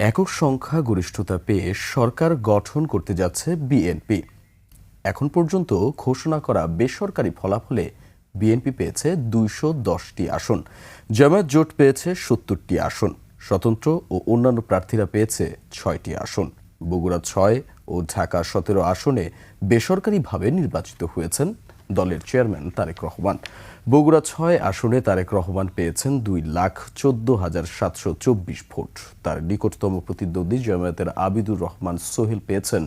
একক সংখ্যা গরিষ্ঠতা পেয়ে সরকার গঠন করতে যাচ্ছে বিএনপি। এখন পর্যন্ত ঘোষণা করা বেসরকারি ফলাফলে বিএনপি পেয়েছে ২১০টি আসন, জামায়াত জোট পেয়েছে ৭০টি আসন, স্বতন্ত্র ও অন্যান্য প্রার্থীরা পেয়েছে ৬টি আসন। বগুড়া ৬ ও ঢাকা ১৭ আসনে বেসরকারিভাবে নির্বাচিত হয়েছেন দলের চেয়ারম্যান তারেক রহমান। বগুড়া ৬ আসনে তারেক রহমান পেয়েছেন ২,১৪,৭২৪ ভোট। তার নিকটতম প্রতিদ্বন্দ্বী জামায়াতের আবিদুর রহমান সোহেল পেয়েছেন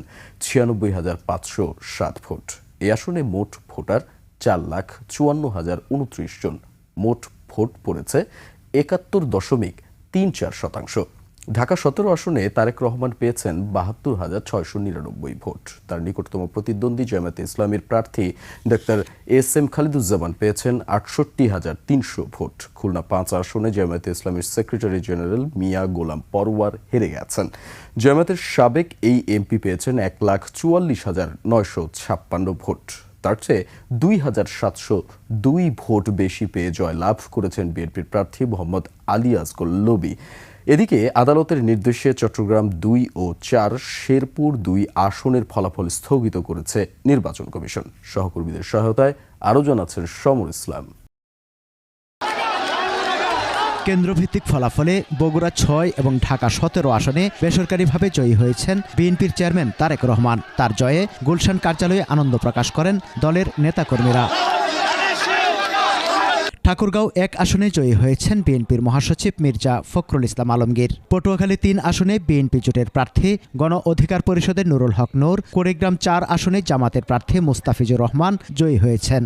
৯৬,৫০৭ ভোট। এই আসনে মোট ভোটার ৪,৫৪,০২৯ জন। মোট ভোট পড়েছে ৭১.৩৪%। ঢাকা ১৭ আসনে তারেক রহমান পেয়েছেন ৭২,৬৯৯ ভোট। তার নিকটতম প্রতিদ্বন্দ্বী জামায়াতে ইসলামীর প্রার্থী ডাক্তার এস.এম. খালিদুজ্জামান পেয়েছেন ৬৮,৩০০ ভোট। খুলনা ৫ আসনে জামায়াতে ইসলামীর সেক্রেটারি জেনারেল মিয়া গোলাম পরওয়ার হেরে গেছেন। জামায়াতের সাবেক এই এমপি পেয়েছেন ১,৪৪,৯৫৬ ভোট। তার চেয়ে ২,৭০২ ভোট বেশি পেয়ে জয়লাভ করেছেন বিএনপির প্রার্থী মোহাম্মদ আলী আসগর লবি। এদিকে আদালতের নির্দেশে চট্টগ্রাম ২ ও ৪, শেরপুর ২ আসনের ফলাফল স্থগিত করেছে নির্বাচন কমিশন। সহকর্মীদের সহায়তায় আরও জানাচ্ছেন সমর ইসলাম। কেন্দ্রভিত্তিক ফলাফলে বগুড়া ৬ এবং ঢাকা ১৭ আসনে বেসরকারিভাবে জয়ী হয়েছেন বিএনপির চেয়ারম্যান তারেক রহমান। তার জয়ে গুলশান কার্যালয়ে আনন্দ প্রকাশ করেন দলের নেতাকর্মীরা। ঠাকুরগাঁও ১ আসনে জয়ী হয়েছেন বিএনপির মহাসচিব মির্জা ফখরুল ইসলাম আলমগীর। পটুয়াখালী ৩ আসনে বিএনপি জোটের প্রার্থী গণ অধিকার পরিষদের নুরুল হক নূর। কুড়িগ্রাম ৪ আসনে জামাতের প্রার্থী মুস্তাফিজুর রহমান জয়ী হয়েছেন।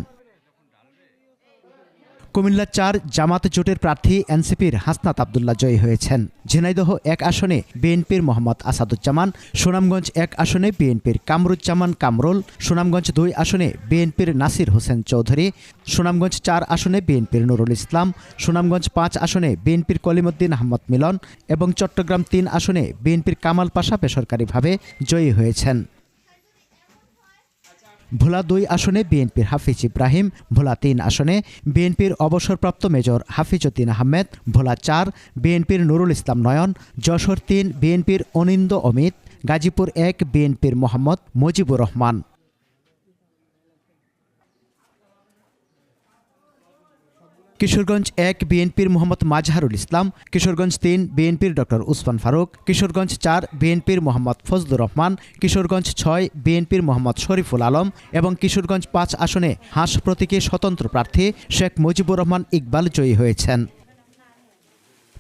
কুমিল্লা ৪ জামাত জোটের প্রার্থী এনসিপির হাসনাত আবদুল্লাহ জয়ী হয়েছেন। ঝিনাইদহ ১ আসনে বিএনপির মোহাম্মদ আসাদুজ্জামান। সুনামগঞ্জ ১ আসনে বিএনপির কামরুজ্জামান কামরুল। সুনামগঞ্জ ২ আসনে বিএনপির নাসির হোসেন চৌধুরী। সুনামগঞ্জ ৪ আসনে বিএনপির নুরুল ইসলাম। সুনামগঞ্জ ৫ আসনে বিএনপির কলিমুদ্দিন আহমদ মিলন এবং চট্টগ্রাম ৩ আসনে বিএনপির কামাল পাশা বেসরকারিভাবে জয়ী হয়েছেন। ভোলা ২ আসনে বিএনপির হাফিজ ইব্রাহিম। ভোলা ৩ আসনে বিএনপির অবসরপ্রাপ্ত মেজর হাফিজউদ্দিন আহমেদ। ভোলা ৪ বিএনপির নুরুল ইসলাম নয়ন। যশোর ৩ বিএনপির অনিন্দ অমিত। গাজীপুর ১ বিএনপির মোহাম্মদ মুজিবুর রহমান। কিশোরগঞ্জ ১ বিএনপির মোহাম্মদ মাজহারুল ইসলাম। কিশোরগঞ্জ ৩ বিএনপির ডক্টর উসমান ফারুক। কিশোরগঞ্জ ৪ বিএনপির মোহাম্মদ ফজলুর রহমান। কিশোরগঞ্জ ৬ বিএনপির মোহাম্মদ শরীফুল আলম এবং কিশোরগঞ্জ ৫ আসনে হাঁস প্রতীকে স্বতন্ত্র প্রার্থী শেখ মুজিবুর রহমান ইকবাল জয়ী হয়েছেন।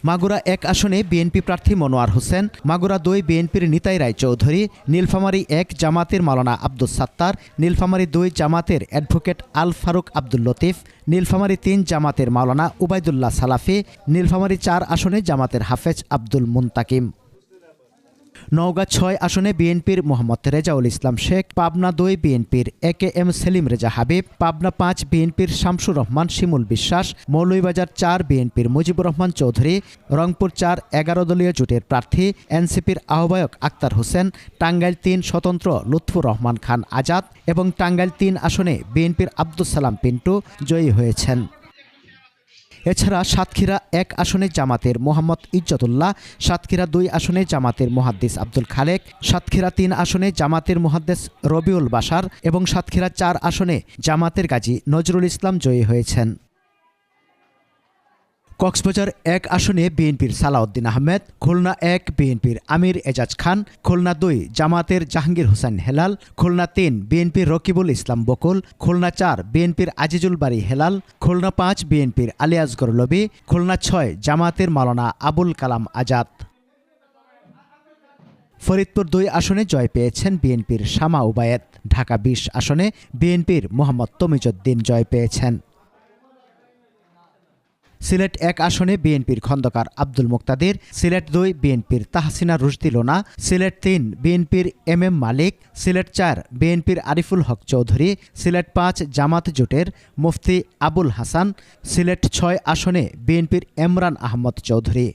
মাগুরা ১ আসনে বিএনপি প্রার্থী মনোয়ার হোসেন। মাগুরা ২ বিএনপির নিতাই রায় চৌধুরী। নীলফামারী ১ জামাতের মাওলানা আব্দুস সাত্তার। নীলফামারী ২ জামাতের অ্যাডভোকেট আল ফারুক আব্দুল লতিফ। নীলফামারী ৩ জামাতের মাওলানা উবাইদুল্লাহ সালাফি। নীলফামারী ৪ আসনে জামাতের হাফেজ আব্দুল মুনতাকিম। নওগাঁ ৬ আসনে বিএনপির মোহাম্মদ রেজাউল ইসলাম শেখ। পাবনা ২ বিএনপির এ.কে.এম সেলিম রেজা হাবিব। পাবনা ৫ বিএনপির শামসুর রহমান শিমুল বিশ্বাস। মৌলভীবাজার ৪ বিএনপির মুজিবুর রহমান চৌধুরী। রংপুর ৪ ১১ দলীয় জোটের প্রার্থী এনসিপির আহ্বায়ক আক্তার হোসেন। টাঙ্গাইল ৩ স্বতন্ত্র লুৎফুর রহমান খান আজাদ এবং টাঙ্গাইল ৩ আসনে বিএনপির আব্দুস সালাম পিন্টু জয়ী হয়েছেন। এছাড়া সাতক্ষীরা ১ আসনে জামাতের মোহাম্মদ ইজ্জতুল্লাহ। সাতক্ষীরা ২ আসনে জামাতের মুহাদ্দিস আব্দুল খালেক। সাতক্ষীরা ৩ আসনে জামাতের মুহাদ্দিস রবিউল বাশার এবং সাতক্ষীরা ৪ আসনে জামাতের গাজী নজরুল ইসলাম জয়ী হয়েছেন। কক্সবাজার ১ আসনে বিএনপির সালাউদ্দিন আহমেদ। খুলনা ১ বিএনপির আমির এজাজ খান। খুলনা ২ জামাতের জাহাঙ্গীর হোসেন হেলাল। খুলনা ৩ বিএনপির রকিবুল ইসলাম বকুল। খুলনা ৪ বিএনপির আজিজুল বারী হেলাল। খুলনা ৫ বিএনপির আলী আসগর লবি। খুলনা ৬ জামাতের মাওলানা আবুল কালাম আজাদ। ফরিদপুর ২ আসনে জয় পেয়েছেন বিএনপির শামা উবায়েদ। ঢাকা ২০ আসনে বিএনপির মোহাম্মদ তমিজউদ্দিন জয় পেয়েছেন। সিলেট ১ আসনে বিএনপির খন্দকার আব্দুল মুক্তাদির। সিলেট ২ বিএনপির তাহসিনা রুশদি লোনা। সিলেট ৩ বিএনপির এম মালিক। সিলেট ৪ বিএনপির আরিফুল হক চৌধুরী। সিলেট ৫ জামাত জোটের মুফতি আবুল হাসান। সিলেট ৬ আসনে বিএনপির এমরান আহমদ চৌধুরী।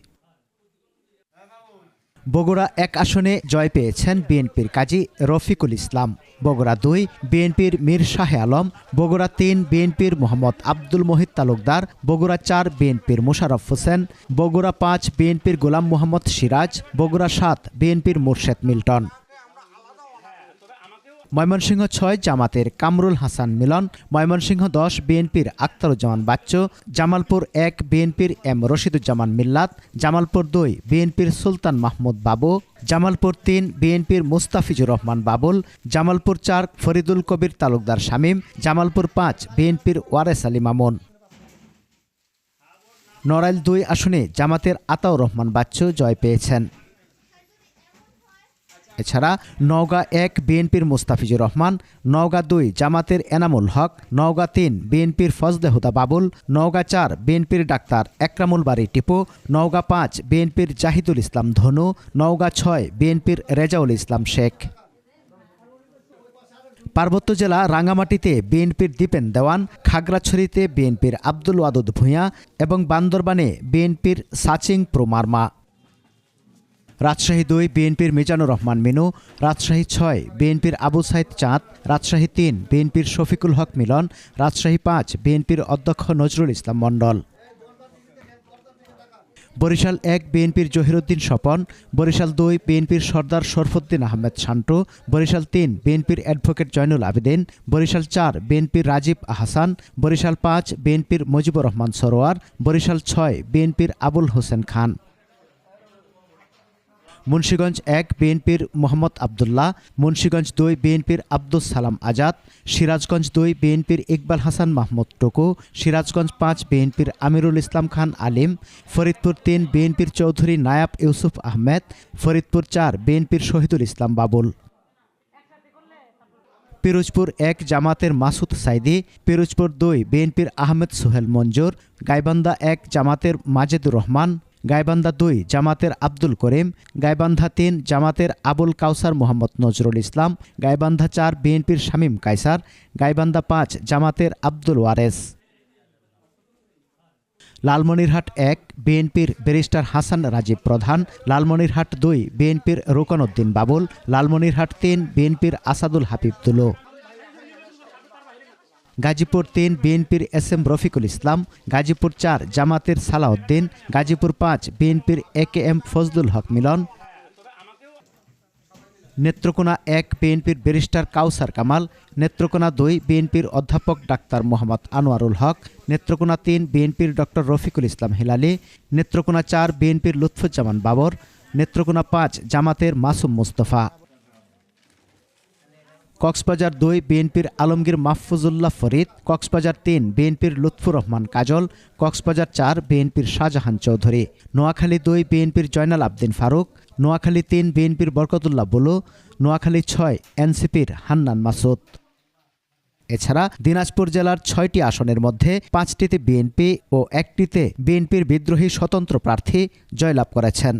বগুড়া 1 আসনে জয় পেয়েছেন বিএনপির কাজী রফিকুল ইসলাম। বগুড়া 2 বিএনপির মীর শাহে আলম। বগুড়া 3 বিএনপির মোহাম্মদ আব্দুল মহিদ তালুকদার। বগুড়া 4 বিএনপির মোশাররফ হোসেন। বগুড়া 5 বিএনপির গোলাম মোহাম্মদ সিরাজ। বগুড়া 7 বিএনপির মুর্শেদ মিল্টন। ময়মনসিংহ 6 জামাতের কামরুল হাসান মিলন। ময়মনসিংহ 10 বিএনপির আখতারুজ্জামান বাচ্চু। জামালপুর 1 বিএনপির এম রশিদুজ্জামান মিল্লাত। জামালপুর 2 বিএনপির সুলতান মাহমুদ বাবু। জামালপুর 3 বিএনপির মুস্তাফিজুর রহমান বাবুল। জামালপুর 4 ফরিদুল কবির তালুকদার শামীম। জামালপুর 5 বিএনপির ওয়ারেস আলী মামুন। নড়াইল 2 আসনে জামাতের আতাউর রহমান বাচ্চু জয় পেয়েছেন। এছাড়া নওগাঁ 1 বিএনপির মুস্তাফিজুর রহমান। নওগাঁ 2 জামাতের এনামুল হক। নওগাঁ 3 বিএনপির ফজলে হুদা বাবুল। নওগাঁ 4 বিএনপির ডাক্তার একরামুল বারী টিপু। নওগাঁ 5 বিএনপির জাহিদুল ইসলাম ধনু। নওগাঁ 6 বিএনপির রেজাউল ইসলাম শেখ। পার্বত্য জেলা রাঙ্গামাটিতে বিএনপির দীপেন দেওয়ান। খাগড়াছড়িতে বিএনপির আব্দুল ওয়াদুদ ভূঁইয়া এবং বান্দরবানে বিএনপির সাচিং প্রোমারমা। রাজশাহী 2 বিএনপির মিজানুর রহমান মিনু। রাজশাহী 6 বিএনপির আবু সাইদ চাঁদ। রাজশাহী 3 বিএনপির শফিকুল হক মিলন। রাজশাহী 5 বিএনপির অধ্যক্ষ নজরুল ইসলাম মণ্ডল। বরিশাল 1 বিএনপির জহিরুদ্দিন স্বপন। বরিশাল 2 বিএনপির সর্দার শরফুদ্দিন আহমেদ শান্টু। বরিশাল 3 বিএনপির অ্যাডভোকেট জয়নুল আবেদিন। বরিশাল 4 বিএনপির রাজীব আহসান। বরিশাল 5 বিএনপির মুজিবুর রহমান সরোয়ার। বরিশাল 6 বিএনপির আবুল হোসেন খান। মুন্সিগঞ্জ 1 বিএনপির মোহাম্মদ আবদুল্লাহ। মুন্সিগঞ্জ 2 বিএনপির আব্দুস সালাম আজাদ। সিরাজগঞ্জ 2 বিএনপির ইকবাল হাসান মাহমুদ টুকু। সিরাজগঞ্জ 5 বিএনপির আমিরুল ইসলাম খান আলিম। ফরিদপুর 3 বিএনপির চৌধুরী নায়াব ইউসুফ আহমেদ। ফরিদপুর 4 বিএনপির শহীদুল ইসলাম বাবুল। পিরোজপুর 1 জামাতের মাসুদ সাইদি। পিরোজপুর 2 বিএনপির আহমেদ সোহেল মঞ্জুর। গাইবান্ধা 1 জামাতের মাজেদুর রহমান। গাইবান্ধা 2 জামাতের আব্দুল করিম। গাইবান্ধা 3 জামাতের আবুল কাউসার মোহাম্মদ নজরুল ইসলাম। গাইবান্ধা 4 বিএনপির শামীম কায়সার। গাইবান্ধা 5 জামাতের আব্দুল ওয়ারেস। লালমনিরহাট 1 বিএনপির ব্যারিস্টার হাসান রাজীব প্রধান। লালমনিরহাট 2 বিএনপির রোকনউদ্দিন বাবুল। লালমনিরহাট 3 বিএনপির আসাদুল হাবিব তুলো। গাজীপুর 3 বিএনপির এস এম রফিকুল ইসলাম। গাজীপুর 4 জামাতের সালাউদ্দিন। গাজীপুর 5 বিএনপির AKM ফজলুল হক মিলন। নেত্রকোনা 1 বিএনপির ব্যারিস্টার কাউসার কামাল। নেত্রকোনা 2 বিএনপির অধ্যাপক ডাক্তার মোহাম্মদ আনোয়ারুল হক। নেত্রকোনা 3 বিএনপির ডক্টর রফিকুল ইসলাম হিলালি। নেত্রকোনা 4 বিএনপির লুৎফুজ্জামান বাবর। নেত্রকোনা 5 জামাতের মাসুম মুস্তফা। কক্সবাজার 2 বিএনপির আলমগীর মাহফুজুল্লাহ ফরিদ। কক্সবাজার 3 বিএনপির লুৎফুর রহমান কাজল। কক্সবাজার 4 বিএনপির শাহজাহান চৌধুরী। নোয়াখালী 2 বিএনপির জয়নাল আবদিন ফারুক। নোয়াখালী 3 বিএনপির বরকতুল্লাহ বুলু। নোয়াখালী 6 এনসিপির হান্নান মাসুদ। এছাড়া দিনাজপুর জেলার 6টি আসনের মধ্যে 5টিতে বিএনপি ও 1টিতে বিএনপির বিদ্রোহী স্বতন্ত্র প্রার্থী জয়লাভ করেছেন।